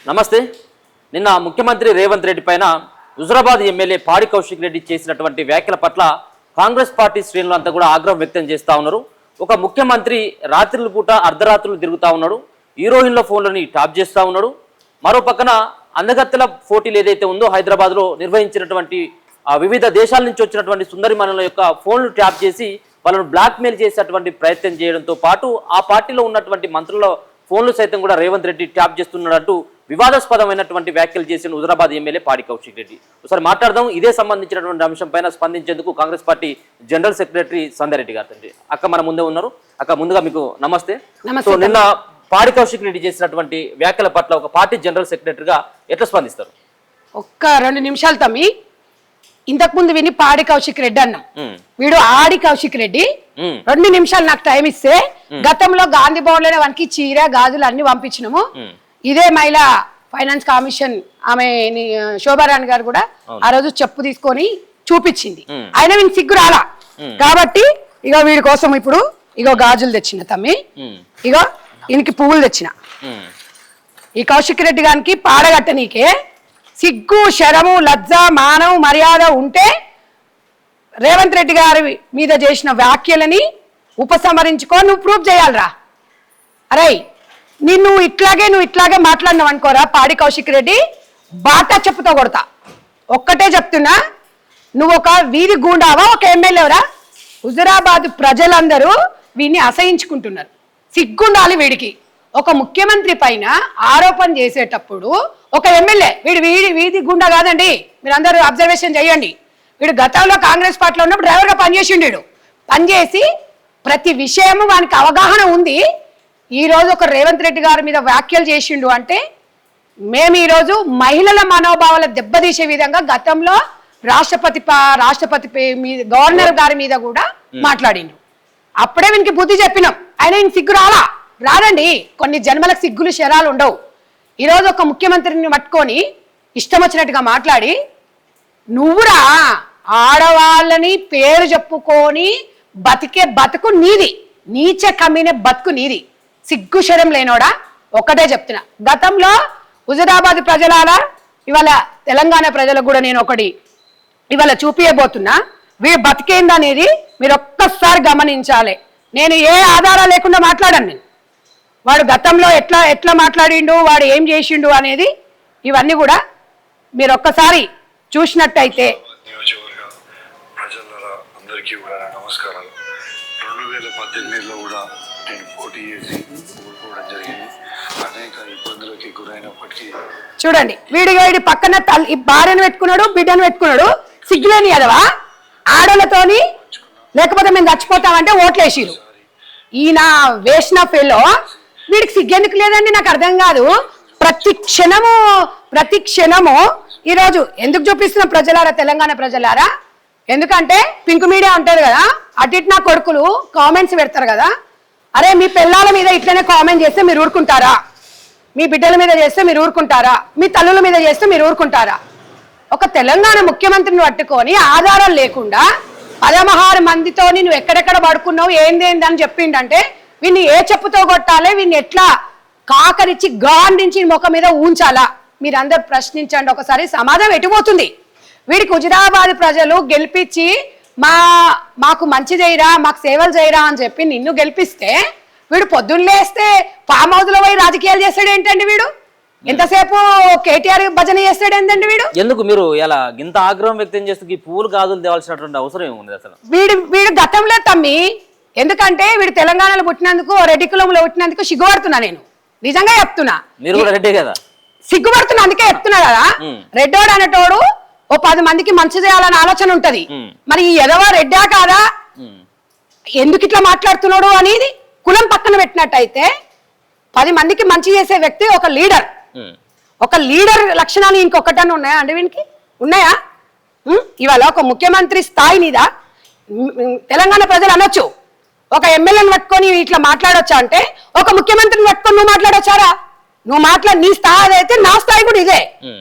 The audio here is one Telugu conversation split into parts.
నమస్తే. నిన్న ముఖ్యమంత్రి రేవంత్ రెడ్డి పైన హుజురాబాద్ ఎమ్మెల్యే పాడి కౌశిక్ రెడ్డి చేసినటువంటి వ్యాఖ్యల పట్ల కాంగ్రెస్ పార్టీ శ్రేణులు అంతా కూడా ఆగ్రహం వ్యక్తం చేస్తూ ఉన్నారు. ఒక ముఖ్యమంత్రి రాత్రుల పూట అర్ధరాత్రులు తిరుగుతూ ఉన్నాడు, హీరోయిన్ల ఫోన్లని ట్యాప్ చేస్తూ ఉన్నాడు. మరో పక్కన అందగత్తెల పోటీలు ఏదైతే ఉందో హైదరాబాద్లో నిర్వహించినటువంటి వివిధ దేశాల నుంచి వచ్చినటువంటి సుందరి మనుల యొక్క ఫోన్లు ట్యాప్ చేసి వాళ్ళను బ్లాక్మెయిల్ చేసేటువంటి ప్రయత్నం చేయడంతో పాటు ఆ పార్టీలో ఉన్నటువంటి మంత్రుల ఫోన్లు సైతం కూడా రేవంత్ రెడ్డి ట్యాప్ చేస్తున్నాడంటూ వివాదాస్పదమైనటువంటి వ్యాఖ్యలు చేసిన హుజురాబాద్ ఎమ్మెల్యే పాడి కౌశిక్ రెడ్డి. ఒకసారి మాట్లాడదాం. ఇదే సంబంధించినటువంటి అంశం పైన స్పందించేందుకు Congress party general secretary Sandhya Reddy garu తండ్రి అక్క మన ముందే ఉన్నారు. అక్క ముందుగా మీకు నమస్తే. సో నిన్న పాడి కౌశిక్ రెడ్డి చేసినటువంటి వ్యాఖ్యల పట్ల ఒక పార్టీ జనరల్ సెక్రటరీగా ఎట్లా స్పందిస్తారు? ఒక్క 2 నిమిషాలు తమ్మి. ఇంతకు ముందు విని పాడి కౌశిక్ రెడ్డి అన్నాం, వీడు ఆడి కౌశిక్ రెడ్డి. 2 నిమిషాలు నాకు టైం ఇస్తే గతంలో గాంధీ భవన్ లోనే వానికి చీర గాజులు అన్ని పంపించినాము. ఇదే మహిళా ఫైనాన్స్ కమిషన్ ఆమె శోభారాణి గారు కూడా ఆ రోజు చెప్పు తీసుకొని చూపించింది. అయినా వీనికి సిగ్గు రాలా కాబట్టి ఇగో వీడి కోసం ఇప్పుడు ఇగో గాజులు తెచ్చిన తమ్మి, ఇగో ఈయనకి పువ్వులు తెచ్చిన. ఈ కౌశిక్ రెడ్డి గారికి పాడగట్ట నీకే సిగ్గు శరము లజ్జ మానవ మర్యాద ఉంటే రేవంత్ రెడ్డి గారి మీద చేసిన వ్యాఖ్యలని ఉపసంహరించుకో, నువ్వు ప్రూఫ్ చేయాలరా. అరే నువ్వు ఇట్లాగే మాట్లాడినావు అనుకోరా పాడి కౌశిక్ రెడ్డి, బాటా చెప్పుతో కొడతా. ఒక్కటే చెప్తున్నా, నువ్వు ఒక వీధి గూండావా ఒక ఎమ్మెల్యేవరా? హుజురాబాద్ ప్రజలందరూ వీడిని అసహించుకుంటున్నారు. సిగ్గుండాలి వీడికి. ఒక ముఖ్యమంత్రి పైన ఆరోపణ చేసేటప్పుడు ఒక ఎమ్మెల్యే వీడి గుండా కాదండి, మీరు అందరూ అబ్జర్వేషన్ చేయండి. వీడు గతంలో కాంగ్రెస్ పార్టీలో ఉన్నప్పుడు డ్రైవర్గా పనిచేసిండు. పనిచేసి ప్రతి విషయము వానికి అవగాహన ఉంది. ఈరోజు ఒక రేవంత్ రెడ్డి గారి మీద వ్యాఖ్యలు చేసిండు అంటే మేము ఈరోజు మహిళల మనోభావాల దెబ్బతీసే విధంగా గతంలో రాష్ట్రపతి మీద గవర్నర్ గారి మీద కూడా మాట్లాడిండు. అప్పుడే వీనికి బుద్ధి చెప్పినాం. ఆయన ఈయన సిగ్గు రాదండి. కొన్ని జన్మలకు సిగ్గులు శరాలు ఉండవు. ఈరోజు ఒక ముఖ్యమంత్రిని పట్టుకొని ఇష్టం వచ్చినట్టుగా మాట్లాడి నువ్వురా ఆడవాళ్ళని పేరు చెప్పుకొని బతికే బతుకు నీది, నీచ కమ్మిన బతుకు నీది. సిగ్గు శరం లేనోడా. ఒక్కటే చెప్తున్నా, గతంలో హుజురాబాద్ ప్రజలారా ఇవాళ తెలంగాణ ప్రజలకు కూడా నేను ఒకటి ఇవాళ చూపియబోతున్నా. వీడు బతికేందనేది మీరు ఒక్కసారి గమనించాలి. నేను ఏ ఆధారాలు లేకుండా మాట్లాడాను. నేను వాడు గతంలో ఎట్లా మాట్లాడిండు, వాడు ఏం చేసిండు అనేది ఇవన్నీ కూడా మీరు ఒక్కసారి చూసినట్టయితే. అందరికీ కూడా నమస్కారాలు. 2018లో కూడా నేను పోటీ చేసి ఓడిపోవడం జరిగింది. అనేక ఇబ్బందులకి గురైనప్పటికీ చూడండి, వీడి పక్కన భార్యను పెట్టుకున్నాడు, బిడ్డను పెట్టుకున్నాడు. సిగ్గులేని అదవా ఆడలతోని, లేకపోతే మేము చచ్చిపోతామంటే ఓట్లేసిరు. ఈయన వేసిన ఫెలో వీడికి సిగ్గెందుకు లేదండి నాకు అర్థం కాదు. ప్రతి క్షణము ఈరోజు ఎందుకు చూపిస్తున్న ప్రజలారా, తెలంగాణ ప్రజలారా, ఎందుకంటే పింక్ మీడియా ఉంటుంది కదా, అటు నా కొడుకులు కామెంట్స్ పెడతారు కదా. అరే మీ పిల్లల మీద ఇట్లనే కామెంట్ చేస్తే మీరు ఊరుకుంటారా? మీ బిడ్డల మీద చేస్తే మీరు ఊరుకుంటారా? మీ తల్లుల మీద చేస్తే మీరు ఊరుకుంటారా? ఒక తెలంగాణ ముఖ్యమంత్రిని పట్టుకొని ఆధారాలు లేకుండా 16 మందితోని నువ్వు ఎక్కడెక్కడ పడుకున్నావు ఏందేందని చెప్పిండంటే వీడిని ఏ చెప్పుతో కొట్టాలి, వీడిని ఎట్లా కాకరించి గాండించి ముఖం మీద ఉంచాలా? మీరందరూ ప్రశ్నించండి. ఒకసారి సమాధానం ఎటుపోతుంది? వీడికి హుజురాబాద్ ప్రజలు గెలిపించి మాకు మంచి చేయరా, మాకు సేవలు చేయరా అని చెప్పి నిన్ను గెలిపిస్తే వీడు పొద్దున్న లేస్తే ఫామ్ హౌస్ లో పోయి రాజకీయాలు చేస్తాడు ఏంటండి? వీడు ఎంతసేపు కేటీఆర్ భజన చేస్తాడు ఏంటండి? ఎందుకు మీరు ఇలా ఇంత ఆగ్రహం వ్యక్తం చేస్తూ ఈ పూలు గాజులు తేవాల్సినటువంటి అవసరం ఏముంది అసలు? వీడు గతంలో తమ్మి, ఎందుకంటే వీడు తెలంగాణలో పుట్టినందుకు, రెడ్డి కులంలో పుట్టినందుకు సిగ్గుపడుతున్నా. నేను నిజంగా చెప్తున్నా. మీరు కూడా రెడ్డే కదా? సిగ్గుపడుతున్నా, అందుకే చెప్తున్నా కదా. రెడ్డోడు అనేటోడు ఓ 10 మందికి మంచి చేయాలని ఆలోచన ఉంటది. మరి ఈ ఎదవా రెడ్డా కాదా, ఎందుకు ఇట్లా మాట్లాడుతున్నాడు అనేది కులం పక్కన పెట్టినట్టయితే 10 మందికి మంచి చేసే వ్యక్తి ఒక లీడర్. ఒక లీడర్ లక్షణాలు ఇంకొకటన్నా ఉన్నాయా అండి? వీనికి ఉన్నాయా? ఇవాళ ఒక ముఖ్యమంత్రి స్థాయి మీద తెలంగాణ ప్రజలు అనొచ్చు, ఒక ఎమ్మెల్యేని పట్టుకొని ఇట్లా మాట్లాడొచ్చా అంటే, ఒక ముఖ్యమంత్రిని పట్టుకొని నువ్వు మాట్లాడొచ్చారా? నీ స్థాయి అయితే నా స్థాయి కూడా ఇదే.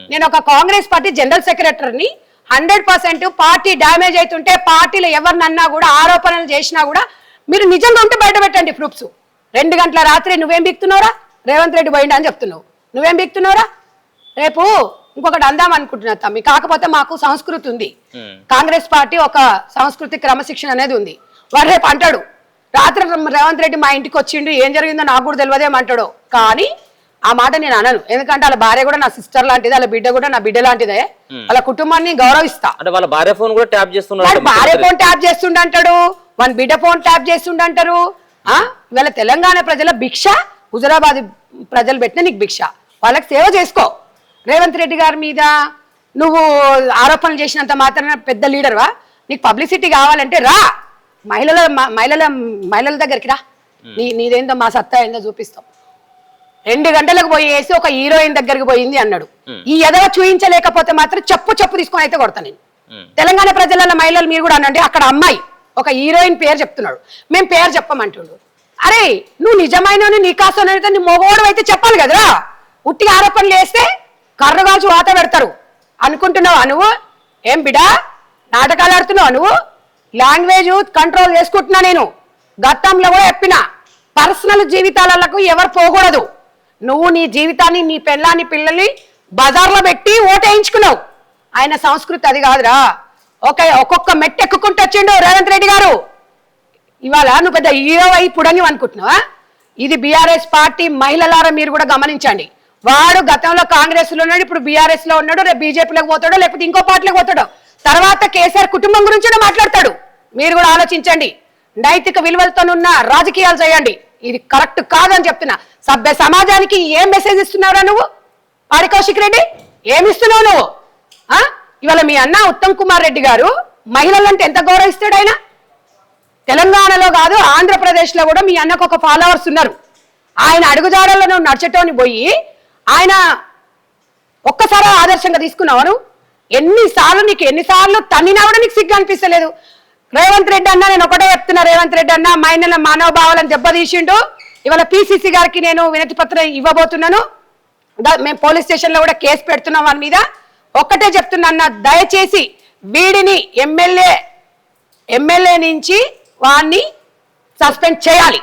నేను ఒక కాంగ్రెస్ పార్టీ జనరల్ సెక్రటరీని. 100% పార్టీ డ్యామేజ్ అవుతుంటే, పార్టీలో ఎవరినన్నా కూడా ఆరోపణలు చేసినా కూడా మీరు నిజంగా ఉంటే బయట పెట్టండి ప్రూఫ్స్. 2 గంటల రాత్రి నువ్వేం బిక్తున్నావురా? రేవంత్ రెడ్డి పోయిండా అని చెప్తున్నావు. నువ్వేం బిక్తున్నావురా? రేపు ఇంకొకటి అందాం అనుకుంటున్నా తమ్మి, కాకపోతే మాకు సంస్కృతి ఉంది. కాంగ్రెస్ పార్టీ ఒక సంస్కృతి క్రమశిక్షణ అనేది ఉంది. వాడు రేపు అంటాడు, రాత్రి రేవంత్ రెడ్డి మా ఇంటికి వచ్చిండు, ఏం జరిగిందో నాకు కూడా తెలియదేమంటాడు. కానీ ఆ మాట నేను అనను, ఎందుకంటే వాళ్ళ భార్య కూడా నా సిస్టర్ లాంటిది, వాళ్ళ బిడ్డ కూడా నా బిడ్డ లాంటిదే. వాళ్ళ కుటుంబాన్ని గౌరవిస్తా. అంటే వాళ్ళ భార్య ఫోన్ కూడా ట్యాప్ చేస్తున్నారు, వాడు భార్య ఫోన్ ట్యాప్ చేస్తుండంటాడు, వాళ్ళ బిడ్డ ఫోన్ ట్యాప్ చేస్తుండంటారు. ఇవాళ తెలంగాణ ప్రజల భిక్ష, హుజరాబాద్ ప్రజలు పెట్టిన నీకు భిక్ష, వాళ్ళకి సేవ చేసుకో. రేవంత్ రెడ్డి గారి మీద నువ్వు ఆరోపణలు చేసినంత మాత్రాన పెద్ద లీడర్వా? నీకు పబ్లిసిటీ కావాలంటే రా, మహిళల దగ్గరికి రా, నీదేందో మా సత్తా ఏందో చూపిస్తాం. 2 గంటలకు పోయేసి ఒక హీరోయిన్ దగ్గరికి పోయింది అన్నాడు. ఈ ఎదవ చూయించలేకపోతే మాత్రం చెప్పు తీసుకొని అయితే కొడతా నేను. తెలంగాణ ప్రజల మహిళలు మీరు కూడా అనండి, అక్కడ అమ్మాయి ఒక హీరోయిన్ పేరు చెప్తున్నాడు, మేము పేరు చెప్పమంటుండు. అరే నువ్వు నిజమైన నీ కాసం అయితే నీ మొగోడు అయితే చెప్పాలి కదరా. ఉట్టిగా ఆరోపణలు వేస్తే కర్రగాల్చి వాత పెడతారు అనుకుంటున్నావా నువ్వు? ఏం బిడా నాటకాలు ఆడుతున్నావు నువ్వు? లాంగ్వేజ్ కంట్రోల్ చేసుకుంటున్నా నేను. గతంలో కూడా చెప్పిన, పర్సనల్ జీవితాలకు ఎవరు పోకూడదు. నువ్వు నీ జీవితాన్ని, నీ పెళ్ళాన్ని, పిల్లల్ని బజార్లో పెట్టి ఓటేయించుకున్నావు. ఆయన సంస్కృతి అది కాదురా. ఒక్కొక్క మెట్టు ఎక్కుకుంటూ వచ్చిండు రేవంత్ రెడ్డి గారు. ఇవాళ నువ్వు పెద్ద హీరో అయి పుడంగి అనుకుంటున్నావా? ఇది బీఆర్ఎస్ పార్టీ మహిళలారా మీరు కూడా గమనించండి. వాడు గతంలో కాంగ్రెస్ లో ఉన్నాడు, ఇప్పుడు బీఆర్ఎస్ లో ఉన్నాడు, రేపు బీజేపీలోకి పోతాడో లేకపోతే ఇంకో పార్టీలోకి పోతాడో, తర్వాత కేసీఆర్ కుటుంబం గురించి మాట్లాడతాడు. మీరు కూడా ఆలోచించండి, నైతిక విలువలతోనున్న రాజకీయాలు చేయండి. ఇది కరెక్ట్ కాదని చెప్తున్నా. సభ్య సమాజానికి ఏం మెసేజ్ ఇస్తున్నావురా నువ్వు? పాడి కౌశిక్ రెడ్డి ఏమి ఇస్తున్నావు నువ్వు? ఇవాళ మీ అన్న ఉత్తమ్ కుమార్ రెడ్డి గారు మహిళలంటే ఎంత గౌరవిస్తాడు ఆయన? తెలంగాణలో కాదు, ఆంధ్రప్రదేశ్ లో కూడా మీ అన్నకు ఒక ఫాలోవర్స్ ఉన్నారు. ఆయన అడుగుజాడల్లో నువ్వు నడిచేటోని పోయి ఆయన ఒక్కసారి ఆదర్శంగా తీసుకున్నావు. ఎన్నిసార్లు తన్నినా కూడా నీకు సిగ్గు అనిపిస్తలేదు. రేవంత్ రెడ్డి అన్న, నేను ఒకటే చెప్తున్నా, రేవంత్ రెడ్డి అన్న మహిళల మనోభావాలను దెబ్బతీసిండు. ఇవాళ పిసిసి గారికి నేను వినతి పత్రం ఇవ్వబోతున్నాను. మేము పోలీస్ స్టేషన్ లో కూడా కేసు పెడుతున్నాం వాని మీద. ఒక్కటే చెప్తున్నా అన్న, దయచేసి వీడిని ఎమ్మెల్యే నుంచి వాడిని సస్పెండ్ చేయాలి.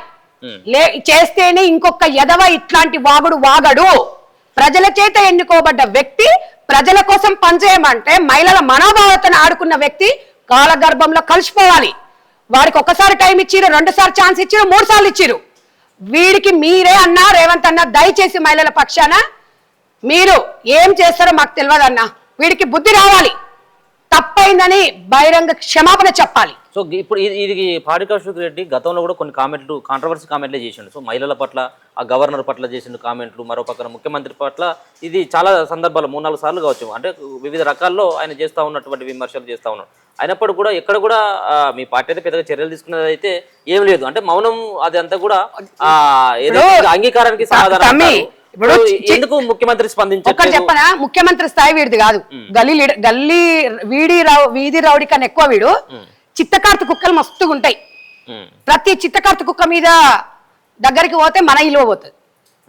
చేస్తేనే ఇంకొక ఎదవ ఇట్లాంటి వాగడు. ప్రజల చేత ఎన్నుకోబడ్డ వ్యక్తి ప్రజల కోసం పనిచేయమంటే మహిళల మనోభావతను ఆడుకున్న వ్యక్తి కాలగర్భంలో కలిసిపోవాలి. వాడికి ఒకసారి టైం ఇచ్చిరు, 2 సార్లు ఛాన్స్ ఇచ్చిరు, 3 సార్లు ఇచ్చిరు. వీడికి మీరే అన్నా, రేవంత్ అన్న, దయచేసి మహిళల పక్షాన మీరు ఏం చేస్తారో మాకు తెలియదు అన్న. వీడికి బుద్ధి రావాలి, తప్పైందని బహిరంగ క్షమాపణ చెప్పాలి. సో ఇప్పుడు ఇది పాడి కౌశిక్ రెడ్డి గతంలో కూడా కొన్ని కాంట్రవర్సీ కామెంట్లే చేసిండు. సో మహిళల పట్ల, ఆ గవర్నర్ పట్ల చేసిన కామెంట్లు, మరో పక్కన ముఖ్యమంత్రి పట్ల ఇది చాలా సందర్భాలు 3-4 సార్లు కావచ్చు, అంటే వివిధ రకాల్లో ఆయన చేస్తూ ఉన్నటువంటి విమర్శలు చేస్తూ ఉన్నాడు. అయినప్పుడు కూడా ఎక్కడ కూడా మీ పార్టీ అయితే పెద్దగా చర్యలు తీసుకున్నది అయితే ఏం లేదు. అంటే మౌనం అది అంతా కూడా అంగీకారానికి సమాధానం. ఎందుకు ముఖ్యమంత్రి స్పందించారు చెప్పనా? ముఖ్యమంత్రి స్థాయి వీడిది కాదు. గల్లీ వీధి రౌడీ కన్నా ఎక్కువ వీడు. చిత్తకార్త కుక్కలు మస్తుగా ఉంటాయి. ప్రతి చిత్తకార్త కుక్క మీద దగ్గరికి పోతే మన ఇలువ పోతుంది.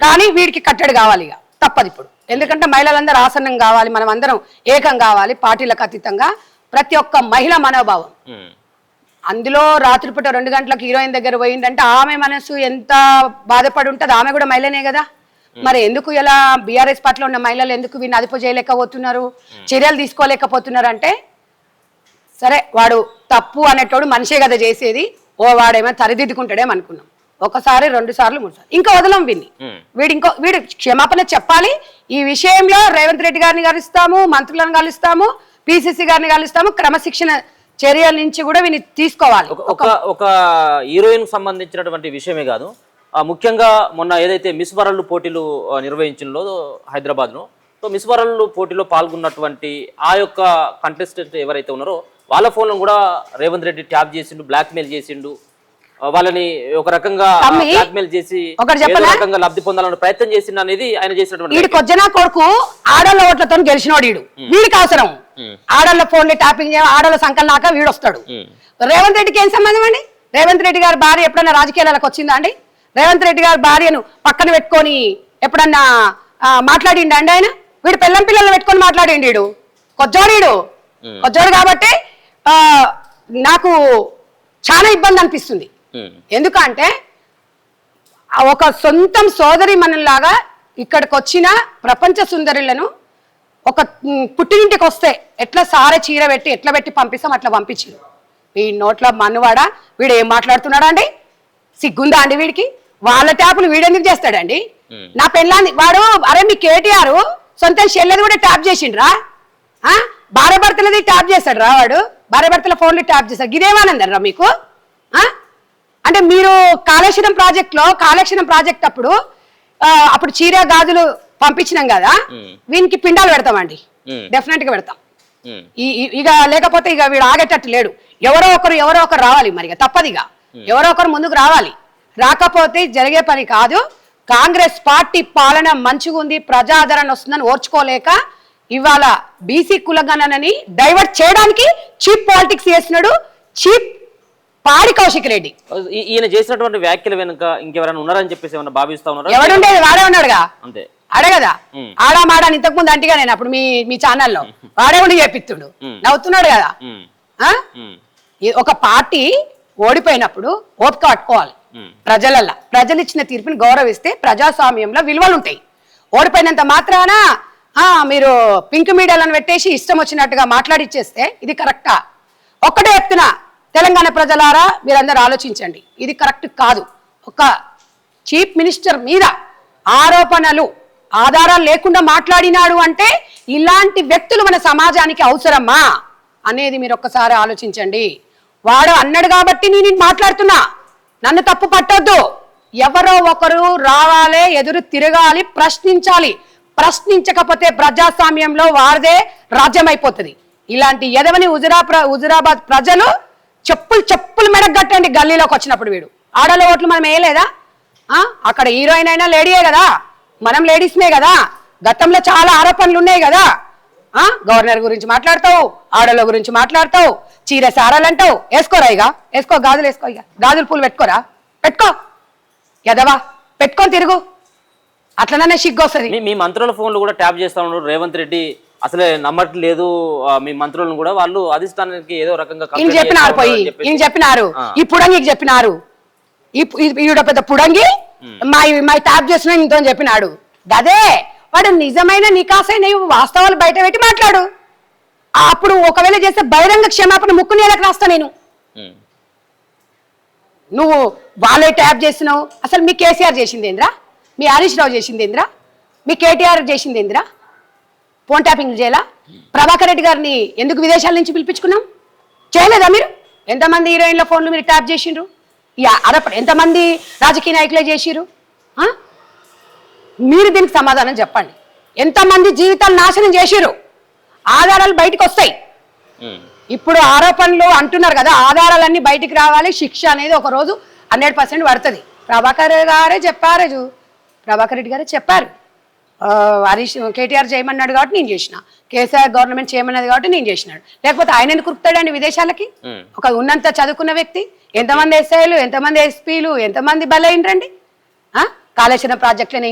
కానీ వీడికి కట్టడి కావాలి, ఇక తప్పదు ఇప్పుడు. ఎందుకంటే మహిళలందరూ ఆసనం కావాలి, మనం అందరం ఏకం కావాలి, పార్టీలకు అతీతంగా. ప్రతి ఒక్క మహిళ మనోభావం. అందులో రాత్రిపూట 2 గంటలకు హీరోయిన్ దగ్గర పోయిందంటే ఆమె మనసు ఎంత బాధపడి ఉంటుంది. ఆమె కూడా మహిళనే కదా. మరి ఎందుకు ఇలా బీఆర్ఎస్ పార్టీలో ఉన్న మహిళలు ఎందుకు వీడిని అదుపు చేయలేకపోతున్నారు, చర్యలు తీసుకోలేకపోతున్నారు అంటే, సరే వాడు తప్పు అనేటోడు మనిషే కదా చేసేది, వాడేమో సరిదిద్దుకుంటాడేమో అనుకున్నాం. 1 సారి 2 సార్లు 3 సార్లు ఇంకా వదలం వీడిని. వీడు క్షమాపణ చెప్పాలి. ఈ విషయంలో రేవంత్ రెడ్డి గారిని కలుస్తాము, మంత్రులను కలుస్తాము, పిసిసి గారిని కలుస్తాము. క్రమశిక్షణ చర్యల నుంచి కూడా వీని తీసుకోవాలి. ఒక హీరోయిన్ సంబంధించినటువంటి విషయమే కాదు, ముఖ్యంగా మొన్న ఏదైతే మిస్ వరల్డ్ పోటీలు నిర్వహించిందో హైదరాబాద్లో, సో మిస్ వరల్డ్ పోటీలో పాల్గొన్నటువంటి ఆ యొక్క కంటెస్టెంట్ ఎవరైతే ఉన్నారో వాళ్ళ ఫోన్లను కూడా రేవంత్ రెడ్డి ట్యాప్ చేసిండు, బ్లాక్మెయిల్ చేసిండు. వాళ్ళని ఒక రకంగా బ్లాక్మెయిల్ చేసి రకంగా లబ్ధి పొందాలని ప్రయత్నం చేసిండు అనేది ఆయన చేసినటువంటి. కొజ్జనా కొడుకు ఆడోళ్ళ ఓట్లతో గెలిచినోడు వీడు. వీడికి అవసరం ఆడోళ్ళ ఫోన్లు ట్యాపింగ్ చేయాలి, ఆడోళ్ళ సంకలనాక వీడు వస్తాడు. రేవంత్ రెడ్డికి ఏం సంబంధం అండి? రేవంత్ రెడ్డి గారి భార్య ఎప్పుడన్నా రాజకీయాలకు వచ్చిందా అండి? రేవంత్ రెడ్డి గారి భార్యను పక్కన పెట్టుకొని ఎప్పుడన్నా మాట్లాడిండు అండి ఆయన? వీడు పిల్లలను పెట్టుకొని మాట్లాడిండు. వీడు కొజ్జోడు కాబట్టి నాకు చాలా ఇబ్బంది అనిపిస్తుంది. ఎందుకంటే ఒక సొంతం సోదరి మనలాగా ఇక్కడికి వచ్చిన ప్రపంచ సుందరులను ఒక పుట్టినింటికి వస్తే ఎట్లా సారే చీర పెట్టి ఎట్లా పెట్టి పంపిస్తాం అట్లా పంపించారు. వీడి నోట్లో మన్నువాడ, వీడు ఏం మాట్లాడుతున్నాడా అండి? సిగ్గుందా అండి వీడికి? వాళ్ళ ట్యాపులు వీడెందుకు చేస్తాడండి? నా పెళ్ళాన్ని వాడు, అరే మీ కేటీఆర్ సొంత చెల్లెది కూడా ట్యాప్ చేసిండ్రా, భార్య భర్తలది ట్యాప్ చేస్తాడు రా వాడు, భార్య భర్తల ఫోన్లు ట్యాప్ చేస్తాడు. ఇదేమానందరా మీకు? అంటే మీరు కాళేశ్వరం ప్రాజెక్ట్ అప్పుడు చీర గాజులు పంపించినాం కదా, వీనికి పిండాలు పెడతామండి, డెఫినెట్ గా పెడతాం. ఇక లేకపోతే ఇక వీడు ఆగేటట్టు లేడు. ఎవరో ఒకరు రావాలి, మరి తప్పదిగా ఎవరో ఒకరు ముందుకు రావాలి. రాకపోతే జరిగే పని కాదు. కాంగ్రెస్ పార్టీ పాలన మంచిగా ఉంది, ప్రజాదరణ వస్తుందని ఓర్చుకోలేక ఇవాళ బీసీ కులగణనని డైవర్ట్ చేయడానికి చీప్ పాలిటిక్స్ చేస్తున్నాడు చీప్ పాడి కౌశిక్ రెడ్డి. ఈయన చేసినటువంటి వ్యాఖ్యలు వెనుక ఇంకెవరైనా ఉన్నారని చెప్పేసి ఏమన్నా భావిస్తా ఉన్నారు? ఎవడుండేది వాడే ఉన్నాడుగా, అంతే అడగదా? ఆడా మాడాని ఇంతకు ముందు అంటిగా నేను అప్పుడు మీ ఛానల్లో వాడే ఉండి చేపిస్తుడు, నవ్వుతున్నాడు కదా. ఒక పార్టీ ఓడిపోయినప్పుడు ఓపిక పట్టుకోవాలి. ప్రజలు ఇచ్చిన తీర్పుని గౌరవిస్తే ప్రజాస్వామ్యంలో విలువలు ఉంటాయి. ఓడిపోయినంత మాత్రాన మీరు పింక్ మీడియాలను పెట్టేసి ఇష్టం వచ్చినట్టుగా మాట్లాడిచ్చేస్తే ఇది కరెక్టా? ఒక్కటే చెప్తున్నా, తెలంగాణ ప్రజలారా మీరందరూ ఆలోచించండి, ఇది కరెక్ట్ కాదు. ఒక చీఫ్ మినిస్టర్ మీద ఆరోపణలు ఆధారాలు లేకుండా మాట్లాడినాడు అంటే ఇలాంటి వ్యక్తులు మన సమాజానికి అవసరమా అనేది మీరు ఒక్కసారి ఆలోచించండి. వాడు అన్నాడు కాబట్టి నేను మాట్లాడుతున్నా, నన్ను తప్పు పట్టొద్దు. ఎవరో ఒకరు రావాలి, ఎదురు తిరగాలి, ప్రశ్నించాలి. ప్రశ్నించకపోతే ప్రజాస్వామ్యంలో వారిదే రాజ్యం అయిపోతుంది. ఇలాంటి ఎదవని హుజురాబాద్ ప్రజలు చెప్పులు మెడగట్టండి. గల్లీలోకి వచ్చినప్పుడు వీడు ఆడల ఓట్లు మనం వేయలేదా? అక్కడ హీరోయిన్ అయినా లేడీయే కదా, మనం లేడీస్మే కదా. గతంలో చాలా ఆరోపణలు ఉన్నాయి కదా. గవర్నర్ గురించి మాట్లాడతావు, ఆడల గురించి మాట్లాడతావు, చీర సారాలు అంటావు. వేసుకోరా, ఇక వేసుకో, గాజులు వేసుకో, ఇక గాజులు పూలు పెట్టుకోరా, పెట్టుకో ఎదవా, పెట్టుకొని తిరుగు, అట్లనే సిగ్గు వస్తుంది. మీ మంత్రుల ఫోన్లు కూడా ట్యాప్ చేస్తా ఉన్నారు రేవంత్ రెడ్డి, అసలే నమ్మట్లేదు మీ మంత్రులను కూడా. వాళ్ళు అధిష్టానానికి ఏదో రకంగా చెప్పినారు. ఈ పుడంగికి చెప్పినారు, ఈవిడ పెద్ద పుడంగి మా ట్యాప్ చేసిన ఇంతో చెప్పినాడు. గదే వాడు నిజమైన నికాసైన వాస్తవాలు బయట పెట్టి మాట్లాడు. అప్పుడు ఒకవేళ చేస్తే బహిరంగ క్షమాపణ ముక్కు నేలకు రాస్తా నేను. నువ్వు వాళ్ళే ట్యాప్ చేస్తున్నావు. అసలు మీ కేసీఆర్ చేసింది ఏంద్రా? మీ హరీష్ రావు చేసింది ఏంద్రా? మీ కేటీఆర్ చేసింది ఏంద్రా? ఫోన్ ట్యాపింగ్ చేయాలా? ప్రభాకర్ రెడ్డి గారిని ఎందుకు విదేశాల నుంచి పిలిపించుకున్నాం? చేయలేదా మీరు? ఎంతమంది హీరోయిన్ల ఫోన్లు మీరు ట్యాప్ చేసిండ్రు? ఎంతమంది రాజకీయ నాయకులే చేసిరు? మీరు దీనికి సమాధానం చెప్పండి. ఎంతమంది జీవితాలు నాశనం చేసిరు? ఆధారాలు బయటకు వస్తాయి. ఇప్పుడు ఆరోపణలు అంటున్నారు కదా, ఆధారాలన్నీ బయటికి రావాలి. శిక్ష అనేది ఒక రోజు 100% పడుతుంది. ప్రభాకర్ రెడ్డి గారే చెప్పారు. హరీష్ కేటీఆర్ చేయమన్నాడు కాబట్టి నేను చేసిన, కేసీఆర్ గవర్నమెంట్ చేయమన్నది కాబట్టి నేను చేసినాడు. లేకపోతే ఆయన ఎందుకు కురుకుతాడండి విదేశాలకి? ఒక ఉన్నంత చదువుకున్న వ్యక్తి. ఎంతమంది ఎస్ఐలు, ఎంతమంది ఎస్పీలు, ఎంతమంది బలైనరండి? కాళేశ్వరం ప్రాజెక్టులను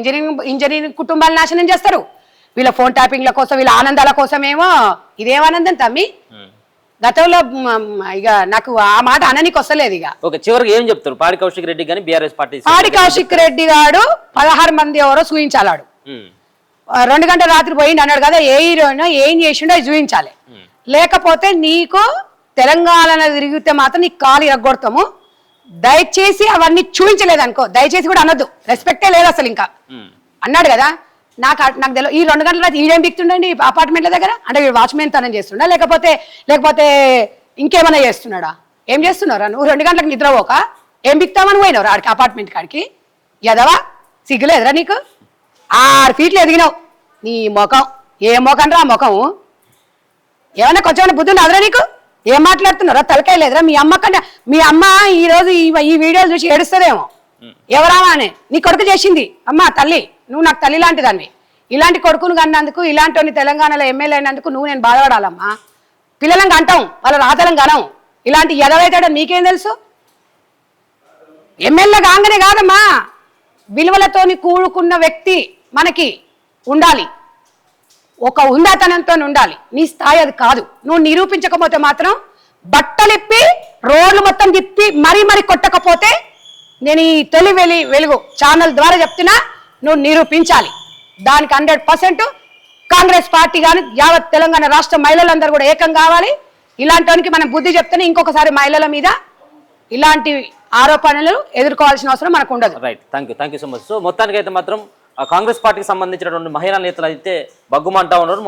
ఇంజనీరింగ్ కుటుంబాలు నాశనం చేస్తారు. వీళ్ళ ఫోన్ ట్యాపింగ్ల కోసం, వీళ్ళ ఆనందాల కోసమేమో. ఇదేమానందం తమ్మి? గతంలో ఇక నాకు ఆ మాట అననికి వస్తలేదు. ఇక చివరికి ఏం చెప్తారు పాడి కౌశిక్ రెడ్డి గాని బీఆర్ఎస్ పార్టీ? పాడి కౌశిక్ రెడ్డి గారు 16 మంది ఎవరో చూపించాలాడు. 2 గంటల రాత్రి పోయింది అన్నాడు కదా, ఏ హీరోయిన్ ఏం చేసిండో అది చూపించాలి. లేకపోతే నీకు తెలంగాణ తిరిగితే మాత్రం నీకు కాలు ఇరగొడతాము. దయచేసి అవన్నీ చూపించలేదు అనుకో, దయచేసి కూడా అనొద్దు, రెస్పెక్టే లేదు అసలు. ఇంకా అన్నాడు కదా, నాకు తెలియదు. ఈ 2 గంటల రాత్రి ఈడేం బిక్తుండండి అపార్ట్మెంట్ల దగ్గర? అంటే వీడు వాచ్మెన్ తనం చేస్తుండా, లేకపోతే ఇంకేమైనా చేస్తున్నాడా? ఏం చేస్తున్నారా నువ్వు? 2 గంటలకు నిద్రపోక ఏం బిక్తామని పోయినావు ఆడికి, అపార్ట్మెంట్ కాడికి? ఎదవా, సిగ్గులేదురా నీకు? 6 ఫీట్లు ఎదిగినావు. నీ ముఖం ఏ ముఖం రా ముఖం? ఏమన్నా కొంచెం బుద్ధి ఉన్నదిరా నీకు? ఏం మాట్లాడుతున్నారా? తలకాయ లేదురా? మీ అమ్మ ఈరోజు ఈ వీడియోలు చూసి ఏడుస్తుందేమో. ఎవరామా అని నీ కొడుకు చేసింది. అమ్మ తల్లి, నువ్వు నాకు తల్లి లాంటి దాన్ని. ఇలాంటి కొడుకును కన్నందుకు, ఇలాంటి తెలంగాణలో ఎమ్మెల్యే అయినందుకు నేను బాధపడాలమ్మా. పిల్లలను అంటాం, వాళ్ళ రాతలను కనం. ఇలాంటి ఎదవైతాడో నీకేం తెలుసు? ఎమ్మెల్యే కాగానే కాదమ్మా, విలువలతోని కూడుకున్న వ్యక్తి మనకి ఉండాలి, ఒక ఉందాతనంతో ఉండాలి. నీ స్థాయి అది కాదు. నువ్వు నిరూపించకపోతే మాత్రం బట్టలిప్పి రోడ్లు మొత్తం తిప్పి మరీ కొట్టకపోతే నేను ఈ తొలి వెలుగు ఛానల్ ద్వారా చెప్తున్నా, నువ్వు నిరూపించాలి. దానికి 100% కాంగ్రెస్ పార్టీ కానీ యావత్ తెలంగాణ రాష్ట్ర మహిళలందరూ కూడా ఏకం కావాలి. ఇలాంటి వానికి మనం బుద్ధి చెప్తేనే ఇంకొకసారి మహిళల మీద ఇలాంటి ఆరోపణలు ఎదుర్కోవాల్సిన అవసరం మనకు ఉండదు. Right, thank you so much. So మొత్తానికి అయితే మాత్రం కాంగ్రెస్ పార్టీకి సంబంధించినటువంటి మహిళా నేతలు అయితే బగ్గుమంటా ఉన్నారు.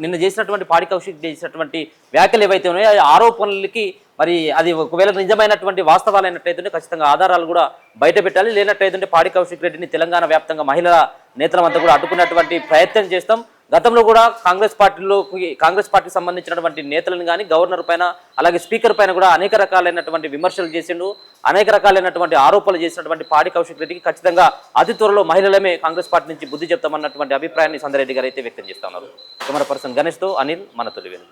నిన్న చేసినటువంటి పాడి కౌశిక్ చేసినటువంటి వ్యాఖ్యలు ఏవైతే ఉన్నాయో ఆ ఆరోపణలకి మరి అది ఒకవేళ నిజమైనటువంటి వాస్తవాలైనట్టయితే ఖచ్చితంగా ఆధారాలు కూడా బయట పెట్టాలి. లేనట్టయితే పాడి కౌశిక్ రెడ్డిని తెలంగాణ వ్యాప్తంగా మహిళా నేతలమంతా కూడా అడ్డుకున్నటువంటి ప్రయత్నం చేస్తాం. గతంలో కూడా కాంగ్రెస్ పార్టీకి సంబంధించినటువంటి నేతలను కానీ గవర్నర్ పైన అలాగే స్పీకర్ పైన కూడా అనేక రకాలైనటువంటి విమర్శలు చేసిండు, అనేక రకాలైనటువంటి ఆరోపణలు చేసినటువంటి పాడి కౌశిక్ రెడ్డికి ఖచ్చితంగా అతి త్వరలో మహిళలమే కాంగ్రెస్ పార్టీ నుంచి బుద్ధి చెప్తామన్నటువంటి అభిప్రాయాన్ని సందరెడ్డి గారు అయితే వ్యక్తం చేస్తున్నారు. కెమెరా పర్సన్ గణేష్తో అనిల్, మన తొలి వెలుగు.